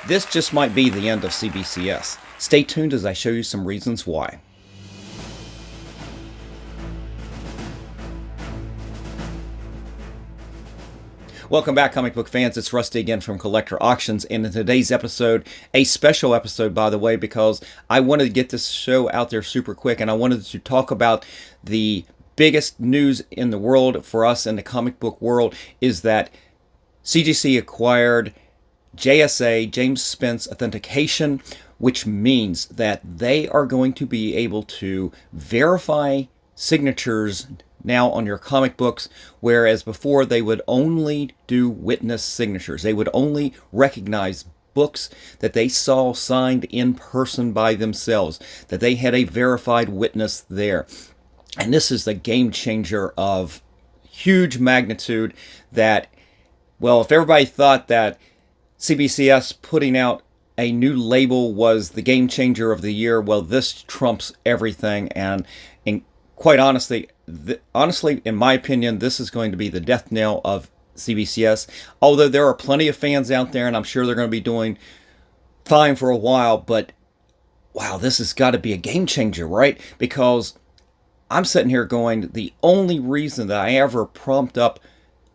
This just might be the end of CBCS. Stay tuned as I show you some reasons why. Welcome back, comic book fans. It's Rusty again from Collector Auctions, and in today's episode, a special episode, by the way, because I wanted to get this show out there super quick, and I wanted to talk about the biggest news in the world for us in the comic book world is that CGC acquired JSA, James Spence Authentication, which means that they are going to be able to verify signatures now on your comic books, whereas before they would only do witness signatures. They would only recognize books that they saw signed in person by themselves, that they had a verified witness there. And this is the game changer of huge magnitude that, well, if everybody thought that CBCS putting out a new label was the game changer of the year, well, this trumps everything. And quite honestly, in my opinion, this is going to be the death knell of CBCS. Although there are plenty of fans out there, and I'm sure they're going to be doing fine for a while, but wow, this has got to be a game changer, right? Because I'm sitting here going, the only reason that I ever propped up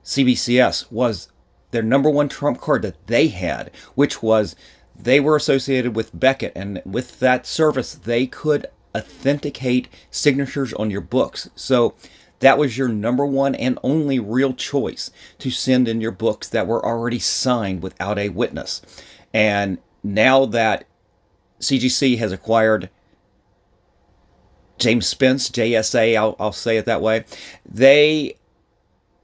CBCS was their number one trump card that they had, which was they were associated with Beckett, and with that service, they could authenticate signatures on your books. So that was your number one and only real choice to send in your books that were already signed without a witness. And now that CGC has acquired James Spence, JSA, I'll say it that way, they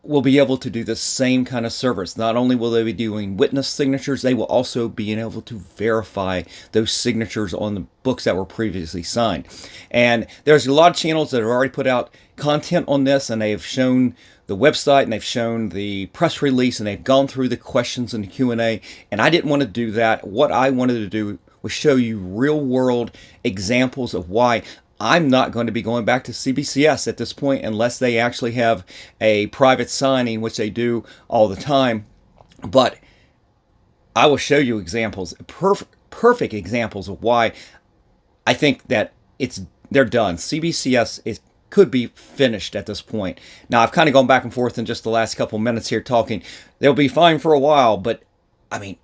will be able to do the same kind of service. Not only will they be doing witness signatures, they will also be able to verify those signatures on the books that were previously signed. And there's a lot of channels that have already put out content on this, and they've shown the website, and they've shown the press release, and they've gone through the questions and the Q&A, and I didn't want to do that. What I wanted to do was show you real-world examples of why I'm not going to be going back to CBCS at this point unless they actually have a private signing, which they do all the time. But I will show you examples, perfect examples of why I think that they're done. CBCS could be finished at this point. Now, I've kind of gone back and forth in just the last couple minutes here talking. They'll be fine for a while, but I mean,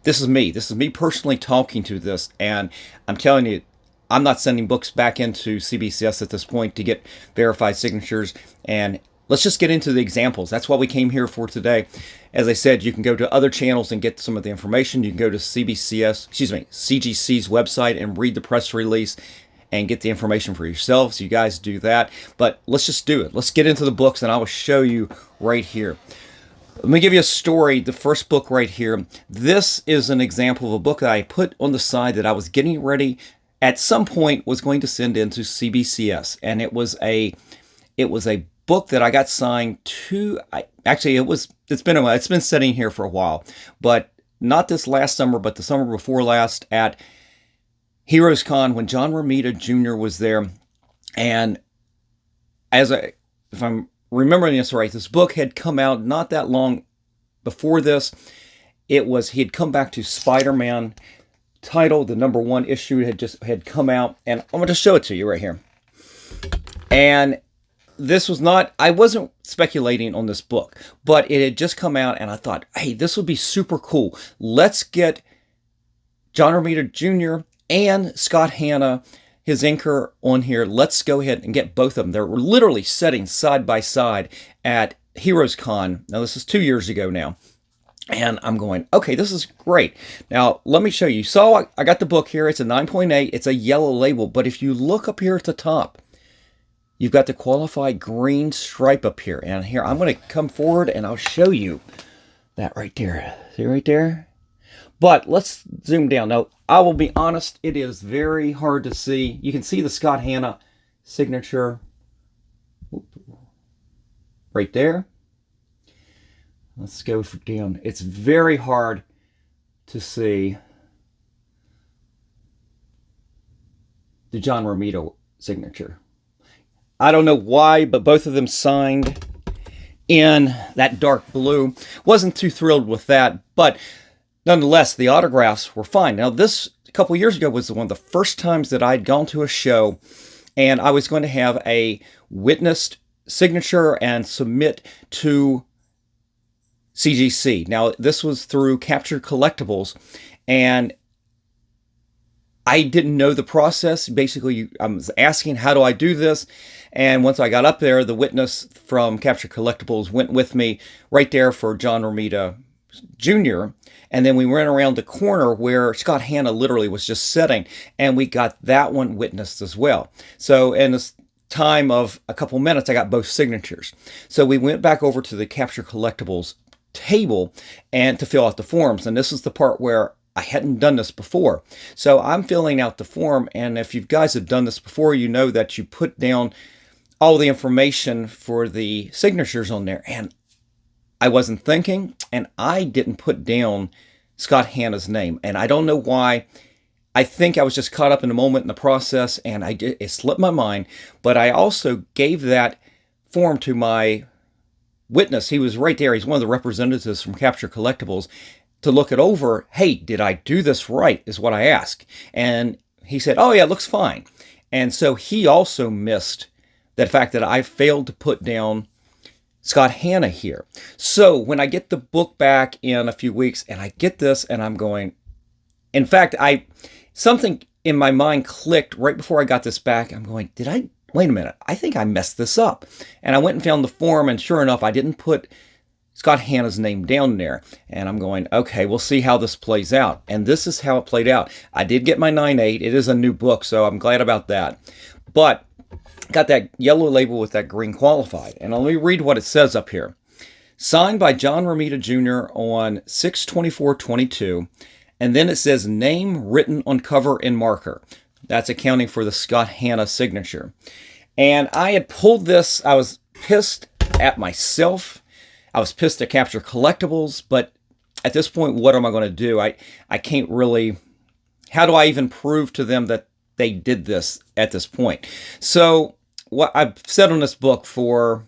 this is me. This is me personally talking to this, and I'm telling you, I'm not sending books back into CBCS at this point to get verified signatures. And let's just get into the examples. That's what we came here for today. As I said, you can go to other channels and get some of the information. You can go to CGC's website and read the press release and get the information for yourselves. You guys do that. But let's just do it. Let's get into the books, and I will show you right here. Let me give you a story. The first book right here. This is an example of a book that I put on the side that I was getting ready at some point was going to send into CBCS, and it was a book that I got signed to. It's been sitting here for a while, but not this last summer, but the summer before last at Heroes Con when John Romita Jr. was there. And if I'm remembering this right, this book had come out not that long before this. He had come back to Spider-Man title. The number one issue had come out, and I'm going to show it to you right here. And this was not, I wasn't speculating on this book, but it had just come out, and I thought, hey, this would be super cool. Let's get John Romita Jr. and Scott Hanna, his inker, on here. Let's go ahead and get both of them. They're literally sitting side by side at Heroes Con. Now, this is 2 years ago now. And I'm going, okay, this is great. Now, let me show you. So I got the book here. It's a 9.8. It's a yellow label. But if you look up here at the top, you've got the qualified green stripe up here. And here, I'm going to come forward and I'll show you that right there. See right there? But let's zoom down. Now, I will be honest, it is very hard to see. You can see the Scott Hanna signature right there. Let's go down. It's very hard to see the John Romita signature. I don't know why, but both of them signed in that dark blue. Wasn't too thrilled with that, but nonetheless, the autographs were fine. Now, this a couple years ago was one of the first times that I'd gone to a show and I was going to have a witnessed signature and submit to CGC. Now, this was through Captured Collectibles, and I didn't know the process. Basically, I was asking, how do I do this? And once I got up there, the witness from Captured Collectibles went with me right there for John Romita Jr. And then we went around the corner where Scott Hanna literally was just sitting, and we got that one witnessed as well. So in this time of a couple minutes, I got both signatures. So we went back over to the Captured Collectibles table and to fill out the forms. And this is the part where I hadn't done this before. So I'm filling out the form, and if you guys have done this before, you know that you put down all the information for the signatures on there. And I wasn't thinking, and I didn't put down Scott Hanna's name. And I don't know why. I think I was just caught up in the moment in the process, and it slipped my mind. But I also gave that form to my witness. He was right there. He's one of the representatives from Capture Collectibles to look it over. Hey, did I do this right, is what I asked. And he said, oh yeah, it looks fine. And so he also missed the fact that I failed to put down Scott Hanna here. So when I get the book back in a few weeks and I get this and I'm going, in fact, something in my mind clicked right before I got this back. I'm going, wait a minute, I think I messed this up. And I went and found the form, and sure enough, I didn't put Scott Hanna's name down there. And I'm going, okay, we'll see how this plays out. And this is how it played out. I did get my 9.8. It is a new book, so I'm glad about that. But got that yellow label with that green qualified. And let me read what it says up here. Signed by John Romita Jr. on 6/24/22. And then it says name written on cover in marker. That's accounting for the Scott Hanna signature. And I had pulled this. I was pissed at myself. I was pissed at Capture Collectibles. But at this point, what am I going to do? I can't really... How do I even prove to them that they did this at this point? So what I've said on this book for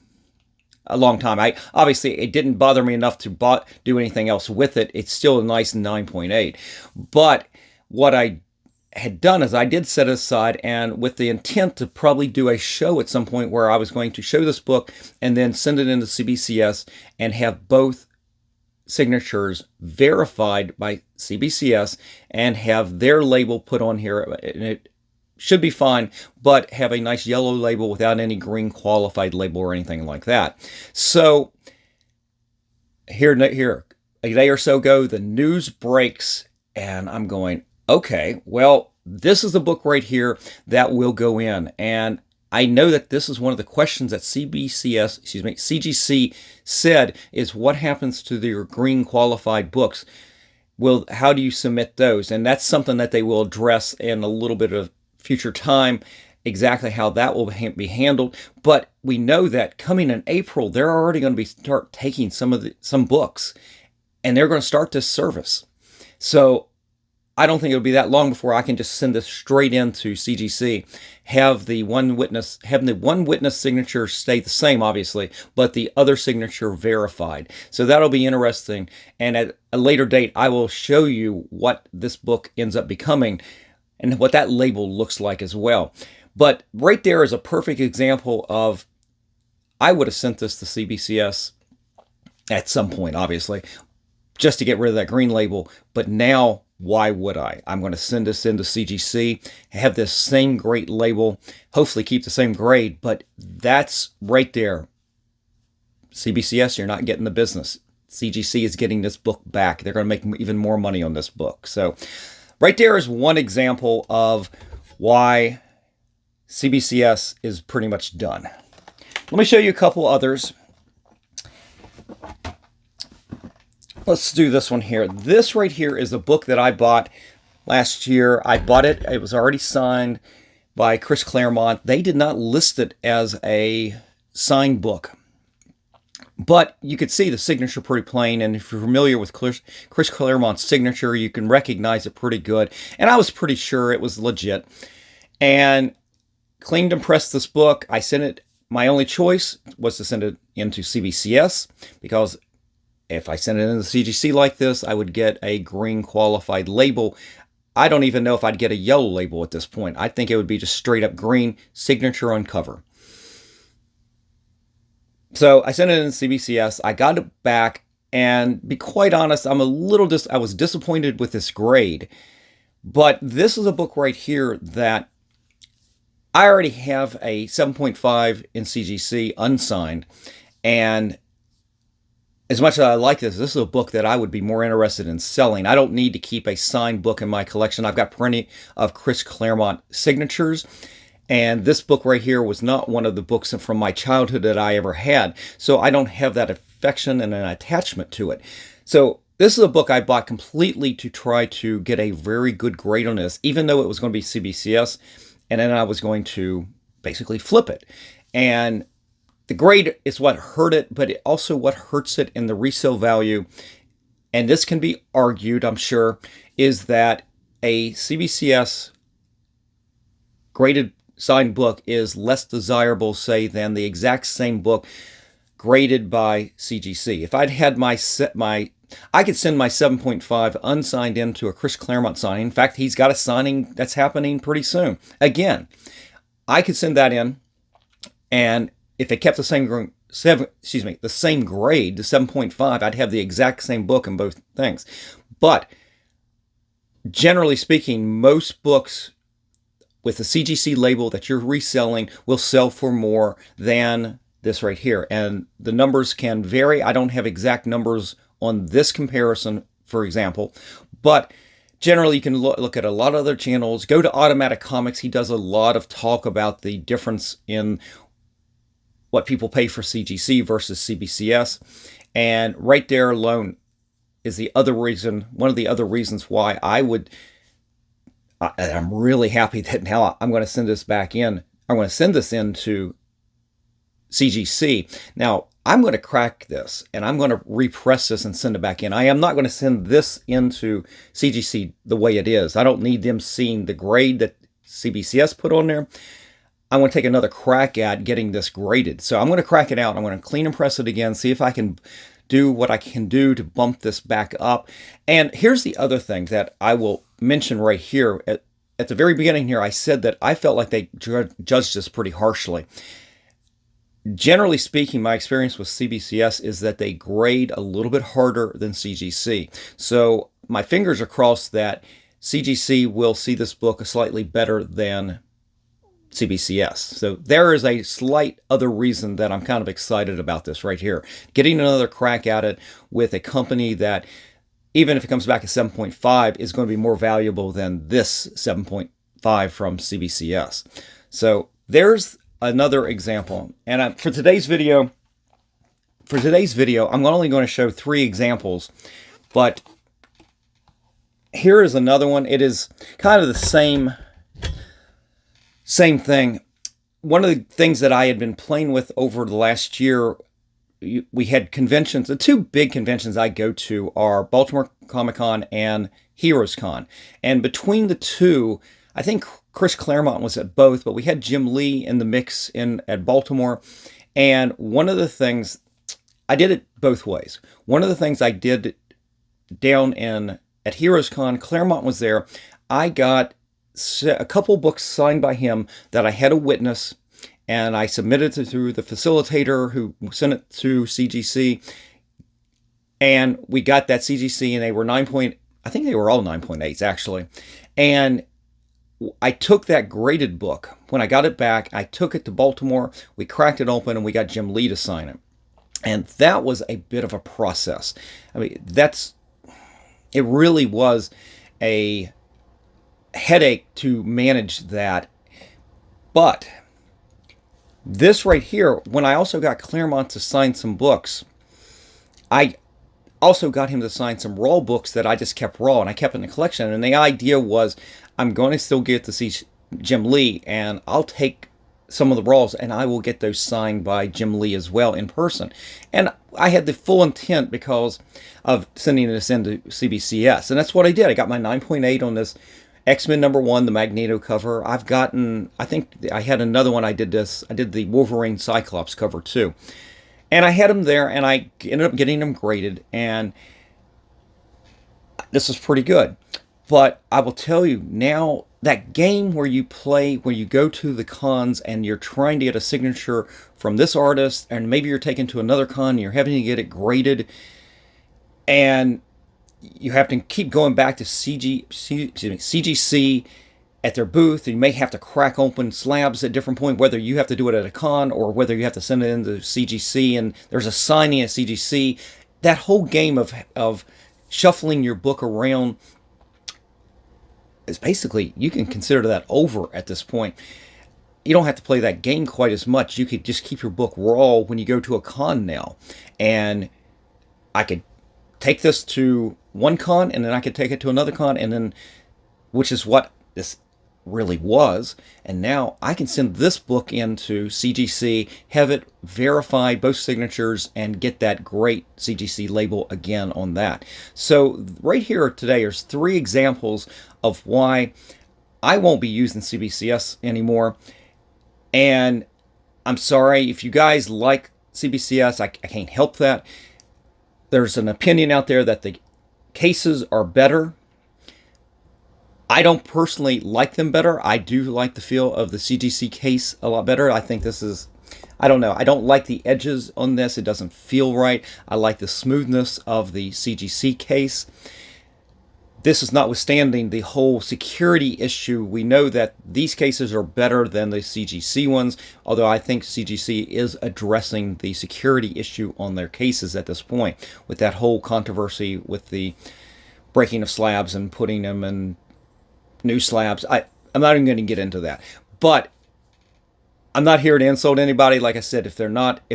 a long time, obviously it didn't bother me enough to do anything else with it. It's still a nice 9.8. But what I had done is I did set it aside, and with the intent to probably do a show at some point where I was going to show this book and then send it into CBCS and have both signatures verified by CBCS and have their label put on here. And it should be fine, but have a nice yellow label without any green qualified label or anything like that. So here a day or so ago, the news breaks, and I'm going, okay, well, this is the book right here that will go in. And I know that this is one of the questions that CGC said is what happens to your green qualified books? Well, how do you submit those? And that's something that they will address in a little bit of future time, exactly how that will be handled. But we know that coming in April, they're already going to start taking some books, and they're going to start this service. So I don't think it'll be that long before I can just send this straight into CGC, have the one witness signature stay the same, obviously, but the other signature verified. So that'll be interesting. And at a later date, I will show you what this book ends up becoming and what that label looks like as well. But right there is a perfect example of, I would have sent this to CBCS at some point, obviously, just to get rid of that green label. But now, why would I? I'm going to send this into CGC, have this same great label, hopefully keep the same grade, but that's right there. CBCS, you're not getting the business. CGC is getting this book back. They're going to make even more money on this book. So right there is one example of why CBCS is pretty much done. Let me show you a couple others. Let's do this one here. This right here is a book that I bought last year. I bought it. It was already signed by Chris Claremont. They did not list it as a signed book, but you could see the signature pretty plain. And if you're familiar with Chris Claremont's signature, you can recognize it pretty good. And I was pretty sure it was legit. And cleaned and pressed this book. I sent it. My only choice was to send it into CBCS because If I sent it in the CGC like this, I would get a green qualified label. I don't even know if I'd get a yellow label at this point. I think it would be just straight up green, signature on cover. So I sent it in CBCS. I got it back, and be quite honest, I was disappointed with this grade. But this is a book right here that I already have a 7.5 in CGC unsigned, and as much as I like this is a book that I would be more interested in selling. I don't need to keep a signed book in my collection. I've got plenty of Chris Claremont signatures, and this book right here was not one of the books from my childhood that I ever had, so I don't have that affection and an attachment to it. So this is a book I bought completely to try to get a very good grade on this, even though it was going to be CBCS, and then I was going to basically flip it. And the grade is what hurt it, but it also what hurts it in the resale value. And this can be argued, I'm sure, is that a CBCS graded signed book is less desirable, say, than the exact same book graded by CGC. If I'd had I could send my 7.5 unsigned into a Chris Claremont signing. In fact, he's got a signing that's happening pretty soon. Again, I could send that in, and if it kept the same grade, the 7.5, I'd have the exact same book in both things. But generally speaking, most books with the CGC label that you're reselling will sell for more than this right here. And the numbers can vary. I don't have exact numbers on this comparison, for example, but generally you can look at a lot of other channels. Go to Automatic Comics. He does a lot of talk about the difference in what people pay for CGC versus CBCS. And right there alone is the other reason, one of the other reasons why I'm really happy that now I'm going to send this back in. I'm going to send this into CGC. Now, I'm going to crack this, and I'm going to repress this and send it back in. I am not going to send this into CGC the way it is. I don't need them seeing the grade that CBCS put on there. I'm going to take another crack at getting this graded. So I'm going to crack it out. I'm going to clean and press it again, see if I can do what I can do to bump this back up. And here's the other thing that I will mention right here. At the very beginning here, I said that I felt like they judged this pretty harshly. Generally speaking, my experience with CBCS is that they grade a little bit harder than CGC. So my fingers are crossed that CGC will see this book slightly better than CBCS. So there is a slight other reason that I'm kind of excited about this right here. Getting another crack at it with a company that, even if it comes back at 7.5, is going to be more valuable than this 7.5 from CBCS. So there's another example. And for today's video, I'm only going to show 3 examples, but here is another one. It is kind of the same thing. One of the things that I had been playing with over the last year, we had conventions. The 2 big conventions I go to are Baltimore Comic-Con and Heroes Con. And between the 2, I think Chris Claremont was at both, but we had Jim Lee in the mix at Baltimore. And one of the things, I did it both ways. One of the things I did down at Heroes Con, Claremont was there. I got a couple books signed by him that I had a witness, and I submitted it through the facilitator who sent it to CGC, and we got that CGC, and they were I think they were all 9.8s actually. And I took that graded book. When I got it back, I took it to Baltimore, we cracked it open, and we got Jim Lee to sign it. And that was a bit of a process. I mean, it really was a headache to manage that. But this right here, when I also got Claremont to sign some books, I also got him to sign some raw books that I just kept raw, and I kept in the collection. And the idea was, I'm going to still get to see Jim Lee, and I'll take some of the raws, and I will get those signed by Jim Lee as well in person. And I had the full intent because of sending this into CBCS, and that's what I did. I got my 9.8 on this X-Men #1, the Magneto cover. I think I had another one. I did the Wolverine Cyclops cover too. And I had them there, and I ended up getting them graded, and this is pretty good. But I will tell you now, that game where you play, where you go to the cons and you're trying to get a signature from this artist, and maybe you're taken to another con and you're having to get it graded, and you have to keep going back to CGC at their booth. You may have to crack open slabs at different point, whether you have to do it at a con or whether you have to send it into CGC and there's a signing at CGC. That whole game of shuffling your book around is basically, you can consider that over at this point. You don't have to play that game quite as much. You could just keep your book raw when you go to a con now. And I could take this to one con, and then I could take it to another con, and then, which is what this really was. And now I can send this book into CGC, have it verified, both signatures, and get that great CGC label again on that. So right here today, there's 3 examples of why I won't be using CBCS anymore. And I'm sorry if you guys like CBCS, I can't help that. There's an opinion out there that the cases are better. I don't personally like them better. I do like the feel of the CGC case a lot better. I think this is, I don't know, I don't like the edges on this. It doesn't feel right. I like the smoothness of the CGC case. This is notwithstanding the whole security issue. We know that these cases are better than the CGC ones, although I think CGC is addressing the security issue on their cases at this point, with that whole controversy with the breaking of slabs and putting them in new slabs. I'm not even going to get into that. But I'm not here to insult anybody. Like I said, if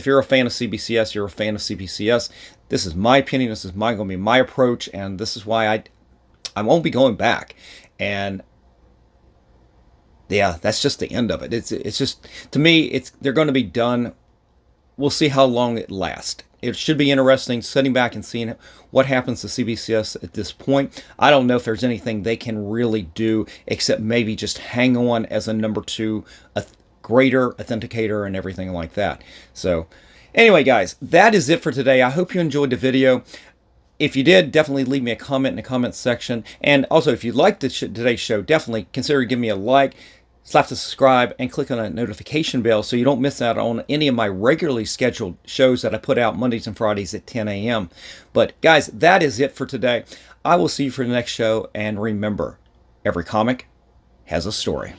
you're a fan of CBCS, you're a fan of CBCS. This is my opinion. This is going to be my approach, and this is why I won't be going back. And yeah, that's just the end of it. It's just, to me, they're going to be done. We'll see how long it lasts. It should be interesting sitting back and seeing what happens to CBCS at this point. I don't know if there's anything they can really do except maybe just hang on as a number 2, a greater authenticator and everything like that. So anyway, guys, that is it for today. I hope you enjoyed the video. If you did, definitely leave me a comment in the comments section. And also, if you liked today's show, definitely consider giving me a like, slap the subscribe, and click on that notification bell so you don't miss out on any of my regularly scheduled shows that I put out Mondays and Fridays at 10 a.m. But guys, that is it for today. I will see you for the next show. And remember, every comic has a story.